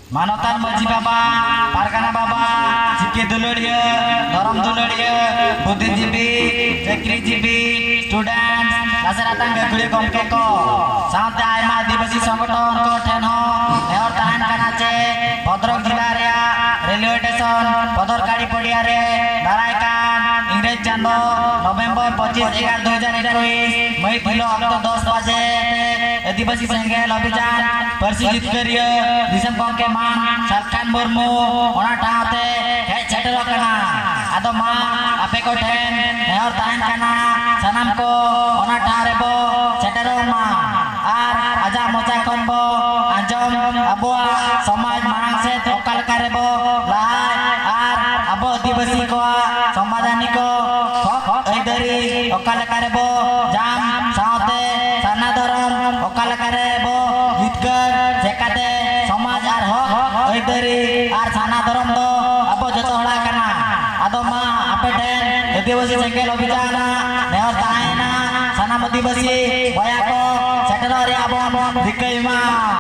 Manotan Maji Baba, Pargana Baba, Jike Duluria, Noram Duluria, Buddhijibi, Chakrijibi, students, Nasaratan Gaguri Komkeko, Sante Aima Dibasi Sangaton ko Then ho, Eor Tahan Kanache, Podrok Jilaria, Railway Station, Podor Kadi Podiare, Naraikan, Ingrej Chando, November 25 2021, Mei Thilo Okto 10 baje, Adibasi Senggel Abhijan, Persi Jitkariya, Disam Kongke Mang, Sarkan Murmu, Ona Tahate, Hej Cetero Kana, Ado Ma, Ape ko Then, Eor Tahan Kana, Sanam ko, Ona Taharebo, Cetero Ma, Ar, Aja Mocha Konbo, Anjom, Abua, Somaj Marang Set, Okal Karebo, Lahai, Ar, Abo Adibasi ko, Somadani ko, Dari Okal Karebo, Jam, Saute, Sana Dorom, Okal Karebo, Gitgar, Jekate, Somaj Ar Hok, Dari Ar Sana Dorom do, Abo Joto Hora Kana, Ado Ma, Ape Den, Adibasi Senggel Abhijana, Neor Tahena, Sana Adibasi, Boyako, Cetero Ria Abon, Dikai Ma.